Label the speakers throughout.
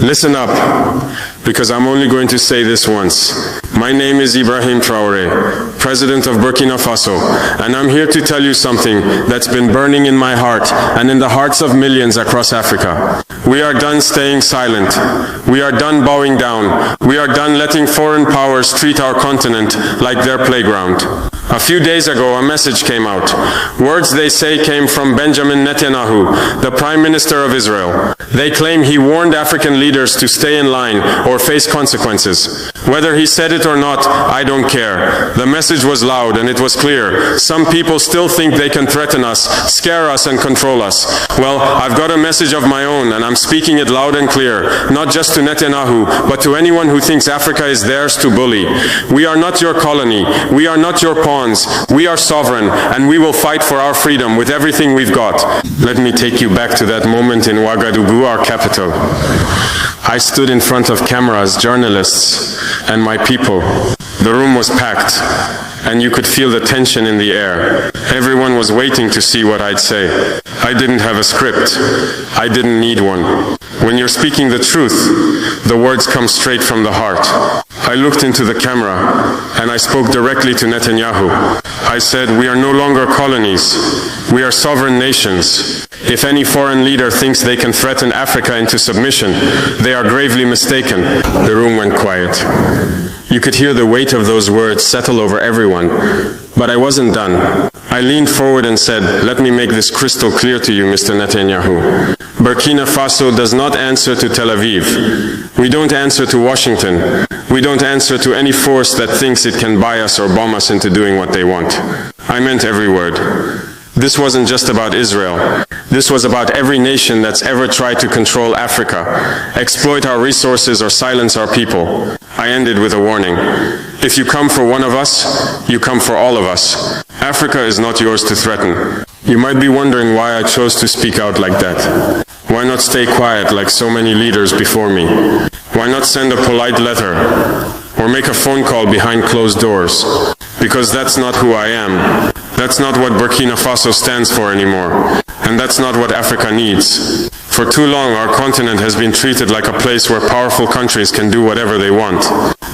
Speaker 1: Listen up, because I'm only going to say this once. My name is Ibrahim Traoré, President of Burkina Faso, and I'm here to tell you something that's been burning in my heart and in the hearts of millions across Africa. We are done staying silent. We are done bowing down. We are done letting foreign powers treat our continent like their playground. A few days ago, a message came out. Words, they say, came from Benjamin Netanyahu, the Prime Minister of Israel. They claim he warned African leaders to stay in line or face consequences. Whether he said it or not, I don't care. The message was loud and it was clear. Some people still think they can threaten us, scare us and control us. Well, I've got a message of my own and I'm speaking it loud and clear, not just to Netanyahu, but to anyone who thinks Africa is theirs to bully. We are not your colony. We are not your pawns. We are sovereign and we will fight for our freedom with everything we've got. Let me take you back to that moment in Ouagadougou, our capital. I stood in front of cameras, journalists, and my people. The room was packed, and you could feel the tension in the air. Everyone was waiting to see what I'd say. I didn't have a script. I didn't need one. When you're speaking the truth, the words come straight from the heart. I looked into the camera, and I spoke directly to Netanyahu. I said, we are no longer colonies. We are sovereign nations. If any foreign leader thinks they can threaten Africa into submission, they are gravely mistaken. The room went quiet. You could hear the weight of those words settle over everyone. But I wasn't done. I leaned forward and said, let me make this crystal clear to you, Mr. Netanyahu. Burkina Faso does not answer to Tel Aviv. We don't answer to Washington. We don't answer to any force that thinks it can buy us or bomb us into doing what they want. I meant every word. This wasn't just about Israel. This was about every nation that's ever tried to control Africa, exploit our resources or silence our people. I ended with a warning. If you come for one of us, you come for all of us. Africa is not yours to threaten. You might be wondering why I chose to speak out like that. Why not stay quiet like so many leaders before me? Why not send a polite letter or make a phone call behind closed doors? Because that's not who I am. That's not what Burkina Faso stands for anymore. And that's not what Africa needs. For too long, our continent has been treated like a place where powerful countries can do whatever they want.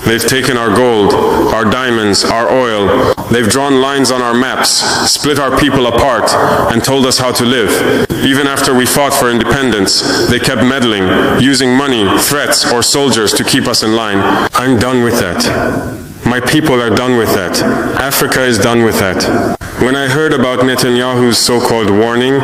Speaker 1: They've taken our gold, our diamonds, our oil. They've drawn lines on our maps, split our people apart, and told us how to live. Even after we fought for independence, they kept meddling, using money, threats, or soldiers to keep us in line. I'm done with that. My people are done with that. Africa is done with that. When I heard about Netanyahu's so-called warning,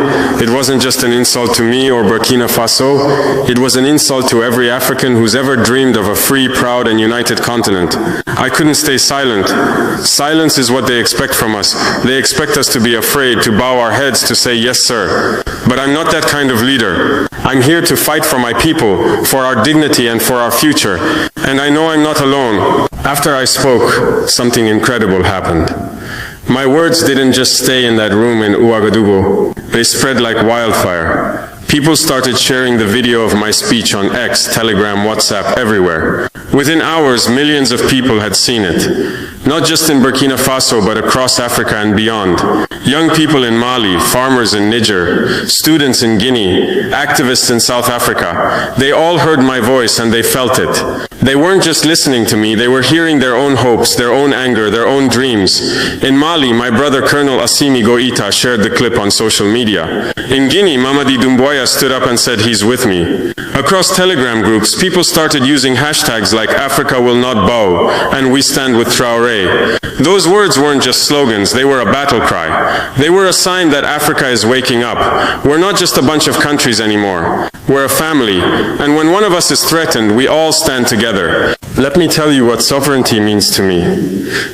Speaker 1: it wasn't just an insult to me or Burkina Faso, it was an insult to every African who's ever dreamed of a free, proud, and united continent. I couldn't stay silent. Silence is what they expect from us. They expect us to be afraid, to bow our heads, to say, yes, sir. But I'm not that kind of leader. I'm here to fight for my people, for our dignity and for our future. And I know I'm not alone. After I spoke, something incredible happened. My words didn't just stay in that room in Ouagadougou. They spread like wildfire. People started sharing the video of my speech on X, Telegram, WhatsApp, everywhere. Within hours, millions of people had seen it. Not just in Burkina Faso, but across Africa and beyond. Young people in Mali, farmers in Niger, students in Guinea, activists in South Africa. They all heard my voice and they felt it. They weren't just listening to me, they were hearing their own hopes, their own anger, their own dreams. In Mali, my brother Colonel Assimi Goïta shared the clip on social media. In Guinea, Mamadi Doumbouya stood up and said he's with me. Across Telegram groups, people started using hashtags like Africa will not bow and we stand with Traore. Those words weren't just slogans, they were a battle cry. They were a sign that Africa is waking up. We're not just a bunch of countries anymore. We're a family, and when one of us is threatened, we all stand together. Let me tell you what sovereignty means to me.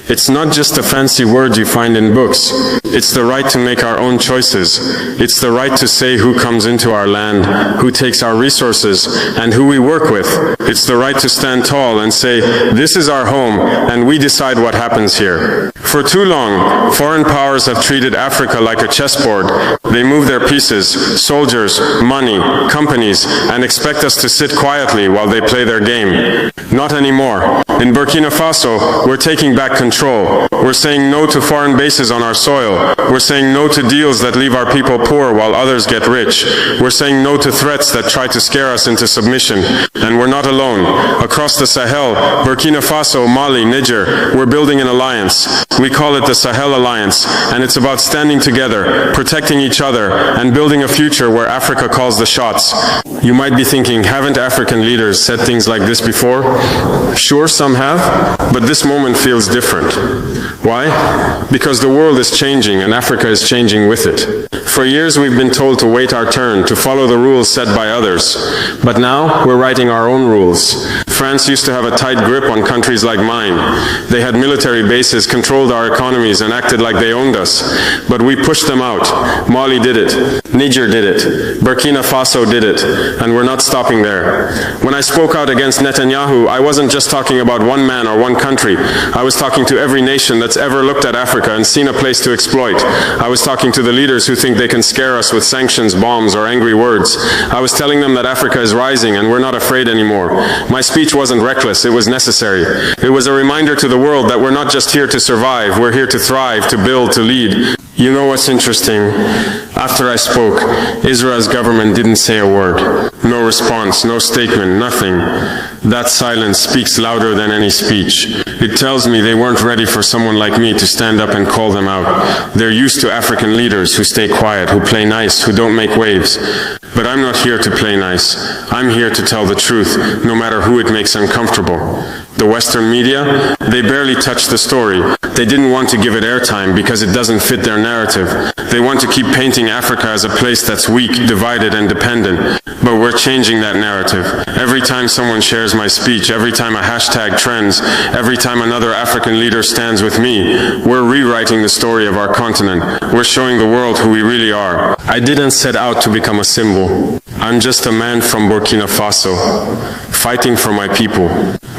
Speaker 1: It's not just a fancy word you find in books. It's the right to make our own choices. It's the right to say who comes into our land, who takes our resources, and who we work with. It's the right to stand tall and say, this is our home, and we decide what happens here. For too long, foreign powers have treated Africa like a chessboard. They move their pieces, soldiers, money, companies, and expect us to sit quietly while they play their game. Not anymore. anymore. In Burkina Faso, we're taking back control. We're saying no to foreign bases on our soil. We're saying no to deals that leave our people poor while others get rich. We're saying no to threats that try to scare us into submission. And we're not alone. Across the Sahel, Burkina Faso, Mali, Niger, we're building an alliance. We call it the Sahel Alliance, and it's about standing together, protecting each other, and building a future where Africa calls the shots. You might be thinking, haven't African leaders said things like this before? Sure, some have, but this moment feels different. Why? Because the world is changing and Africa is changing with it. For years we've been told to wait our turn, to follow the rules set by others. But now we're writing our own rules. France used to have a tight grip on countries like mine. They had military bases, controlled our economies, and acted like they owned us. But we pushed them out. Mali did it. Niger did it. Burkina Faso did it. And we're not stopping there. When I spoke out against Netanyahu, I wasn't just talking about one man or one country. I was talking to every nation that's ever looked at Africa and seen a place to exploit. I was talking to the leaders who think they can scare us with sanctions, bombs, or angry words. I was telling them that Africa is rising and we're not afraid anymore. My speech wasn't reckless, it was necessary. It was a reminder to the world that we're not just here to survive, we're here to thrive, to build, to lead. You know what's interesting? After I spoke, Israel's government didn't say a word. No response, no statement, nothing. That silence speaks louder than any speech. It tells me they weren't ready for someone like me to stand up and call them out. They're used to African leaders who stay quiet, who play nice, who don't make waves. But I'm not here to play nice. I'm here to tell the truth, no matter who it makes uncomfortable. The Western media, they barely touched the story. They didn't want to give it airtime because it doesn't fit their narrative. They want to keep painting Africa as a place that's weak, divided, and dependent. But we're changing that narrative. Every time someone shares my speech, every time a hashtag trends, every time another African leader stands with me, we're rewriting the story of our continent. We're showing the world who we really are. I didn't set out to become a symbol. I'm just a man from Burkina Faso, fighting for my people.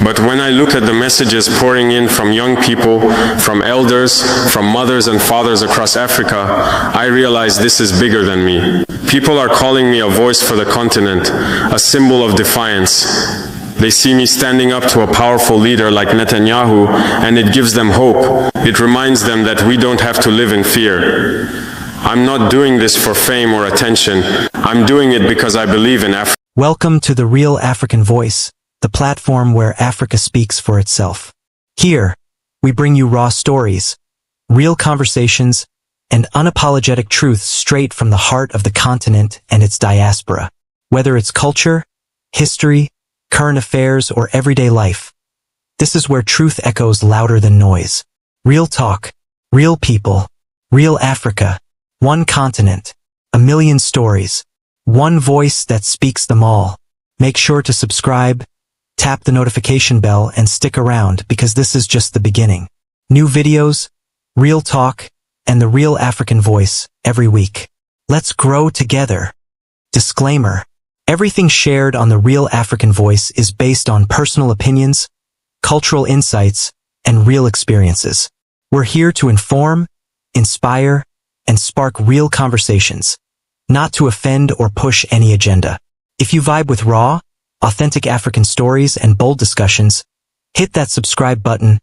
Speaker 1: But when I look at the messages pouring in from young people, from elders, from mothers and fathers across Africa, I realize this is bigger than me. People are calling me a voice for the continent, a symbol of defiance. They see me standing up to a powerful leader like Netanyahu, and it gives them hope. It reminds them that we don't have to live in fear. I'm not doing this for fame or attention. I'm doing it because I believe in Africa.
Speaker 2: Welcome to the Real African Voice, the platform where Africa speaks for itself. Here, we bring you raw stories, real conversations, and unapologetic truths straight from the heart of the continent and its diaspora. Whether it's culture, history, current affairs, or everyday life, this is where truth echoes louder than noise. Real talk, real people, real Africa, one continent, a million stories, one voice that speaks them all. Make sure to subscribe, tap the notification bell, and stick around because this is just the beginning. New videos, real talk, and the Real African Voice every week. Let's grow together. Disclaimer: everything shared on the Real African Voice is based on personal opinions, cultural insights, and real experiences. We're here to inform, inspire, and spark real conversations, not to offend or push any agenda. If you vibe with raw, authentic African stories and bold discussions, hit that subscribe button,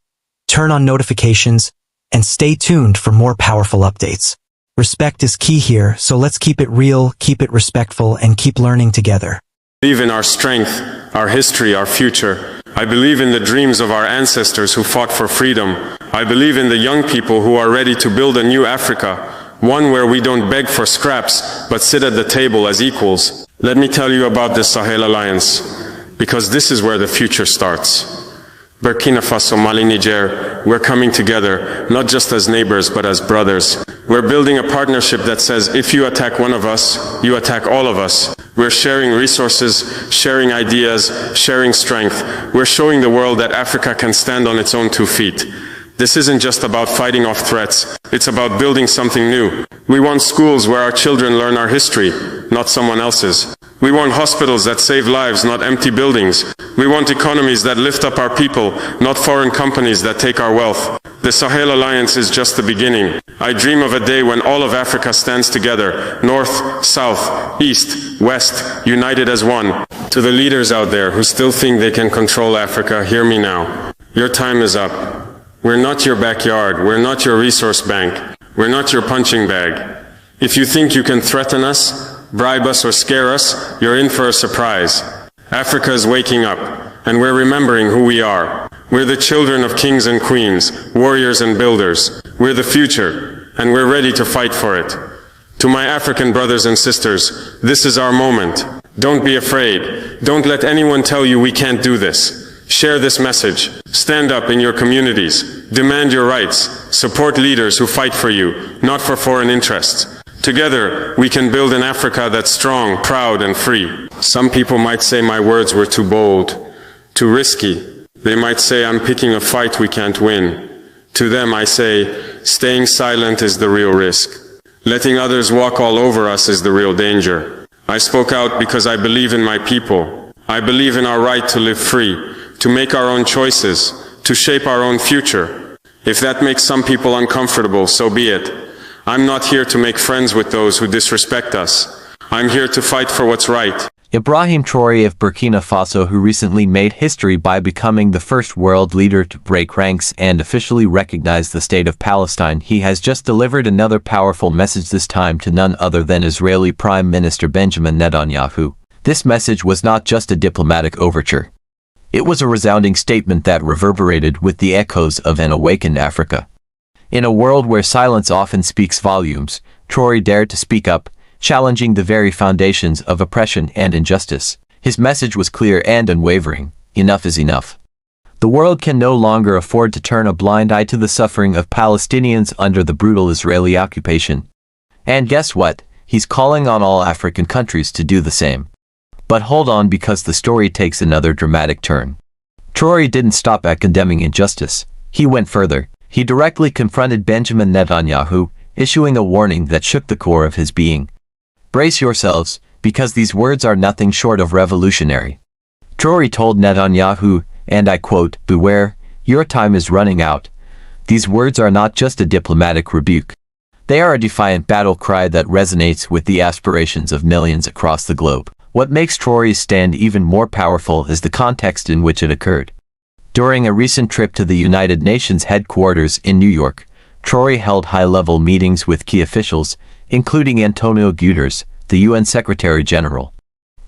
Speaker 2: turn on notifications, and stay tuned for more powerful updates. Respect is key here, so let's keep it real, keep it respectful, and keep learning together.
Speaker 1: I believe in our strength, our history, our future. I believe in the dreams of our ancestors who fought for freedom. I believe in the young people who are ready to build a new Africa, one where we don't beg for scraps, but sit at the table as equals. Let me tell you about the Sahel Alliance, because this is where the future starts. Burkina Faso, Mali, Niger, we're coming together, not just as neighbors, but as brothers. We're building a partnership that says, if you attack one of us, you attack all of us. We're sharing resources, sharing ideas, sharing strength. We're showing the world that Africa can stand on its own 2 feet. This isn't just about fighting off threats, it's about building something new. We want schools where our children learn our history, not someone else's. We want hospitals that save lives, not empty buildings. We want economies that lift up our people, not foreign companies that take our wealth. The Sahel Alliance is just the beginning. I dream of a day when all of Africa stands together, north, south, east, west, united as one. To the leaders out there who still think they can control Africa, hear me now. Your time is up. We're not your backyard. We're not your resource bank. We're not your punching bag. If you think you can threaten us, bribe us, or scare us, you're in for a surprise. Africa is waking up, and we're remembering who we are. We're the children of kings and queens, warriors and builders. We're the future, and we're ready to fight for it. To my African brothers and sisters, this is our moment. Don't be afraid. Don't let anyone tell you we can't do this. Share this message. Stand up in your communities. Demand your rights. Support leaders who fight for you, not for foreign interests. Together, we can build an Africa that's strong, proud, and free. Some people might say my words were too bold, too risky. They might say I'm picking a fight we can't win. To them I say, staying silent is the real risk. Letting others walk all over us is the real danger. I spoke out because I believe in my people. I believe in our right to live free, to make our own choices, to shape our own future. If that makes some people uncomfortable, so be it. I'm not here to make friends with those who disrespect us. I'm here to fight for what's right.
Speaker 3: Ibrahim Traoré of Burkina Faso, who recently made history by becoming the first world leader to break ranks and officially recognize the state of Palestine, he has just delivered another powerful message, this time to none other than Israeli Prime Minister Benjamin Netanyahu. This message was not just a diplomatic overture. It was a resounding statement that reverberated with the echoes of an awakened Africa. In a world where silence often speaks volumes, Traoré dared to speak up, challenging the very foundations of oppression and injustice. His message was clear and unwavering: enough is enough. The world can no longer afford to turn a blind eye to the suffering of Palestinians under the brutal Israeli occupation. And guess what? He's calling on all African countries to do the same. But hold on, because the story takes another dramatic turn. Traoré didn't stop at condemning injustice. He went further. He directly confronted Benjamin Netanyahu, issuing a warning that shook the core of his being. Brace yourselves, because these words are nothing short of revolutionary. Traoré told Netanyahu, and I quote, "Beware, your time is running out." These words are not just a diplomatic rebuke. They are a defiant battle cry that resonates with the aspirations of millions across the globe. What makes Traoré's stand even more powerful is the context in which it occurred. During a recent trip to the United Nations headquarters in New York, Traoré held high-level meetings with key officials, including Antonio Guterres, the UN Secretary-General.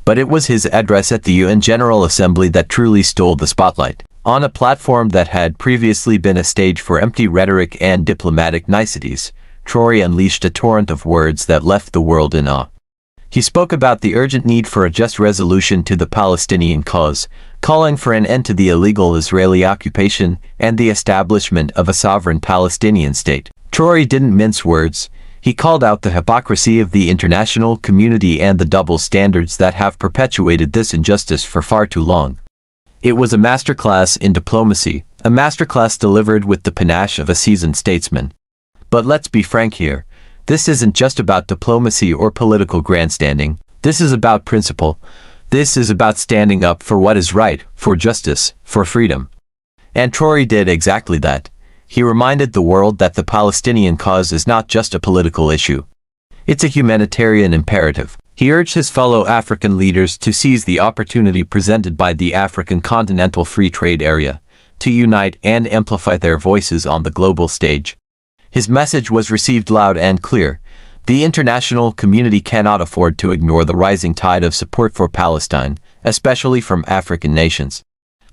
Speaker 3: But it was his address at the UN General Assembly that truly stole the spotlight. On a platform that had previously been a stage for empty rhetoric and diplomatic niceties, Traoré unleashed a torrent of words that left the world in awe. He spoke about the urgent need for a just resolution to the Palestinian cause, calling for an end to the illegal Israeli occupation and the establishment of a sovereign Palestinian state. Traoré didn't mince words. He called out the hypocrisy of the international community and the double standards that have perpetuated this injustice for far too long. It was a masterclass in diplomacy, a masterclass delivered with the panache of a seasoned statesman. But let's be frank here. This isn't just about diplomacy or political grandstanding. This is about principle. This is about standing up for what is right, for justice, for freedom. And Traoré did exactly that. He reminded the world that the Palestinian cause is not just a political issue. It's a humanitarian imperative. He urged his fellow African leaders to seize the opportunity presented by the African Continental Free Trade Area, to unite and amplify their voices on the global stage. His message was received loud and clear. The international community cannot afford to ignore the rising tide of support for Palestine, especially from African nations.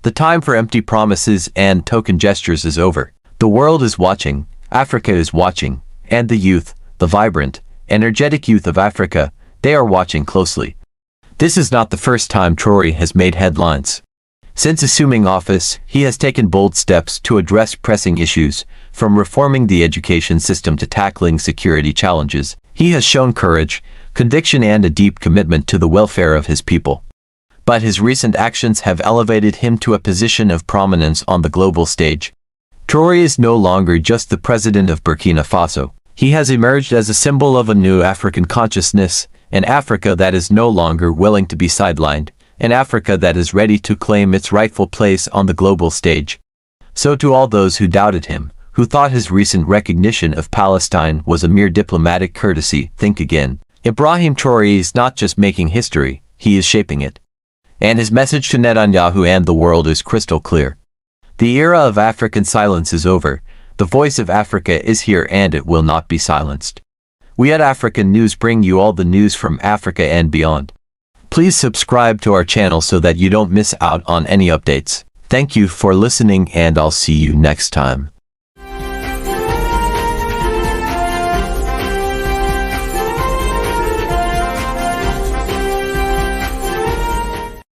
Speaker 3: The time for empty promises and token gestures is over. The world is watching, Africa is watching, and the youth, the vibrant, energetic youth of Africa, they are watching closely. This is not the first time Traoré has made headlines. Since assuming office, he has taken bold steps to address pressing issues, from reforming the education system to tackling security challenges. He has shown courage, conviction, and a deep commitment to the welfare of his people. But his recent actions have elevated him to a position of prominence on the global stage. Traoré is no longer just the president of Burkina Faso. He has emerged as a symbol of a new African consciousness, an Africa that is no longer willing to be sidelined, an Africa that is ready to claim its rightful place on the global stage. So to all those who doubted him, who thought his recent recognition of Palestine was a mere diplomatic courtesy, think again. Ibrahim Traoré is not just making history, he is shaping it. And his message to Netanyahu and the world is crystal clear. The era of African silence is over. The voice of Africa is here and it will not be silenced. We at African News bring you all the news from Africa and beyond. Please subscribe to our channel so that you don't miss out on any updates. Thank you for listening and I'll see you next time.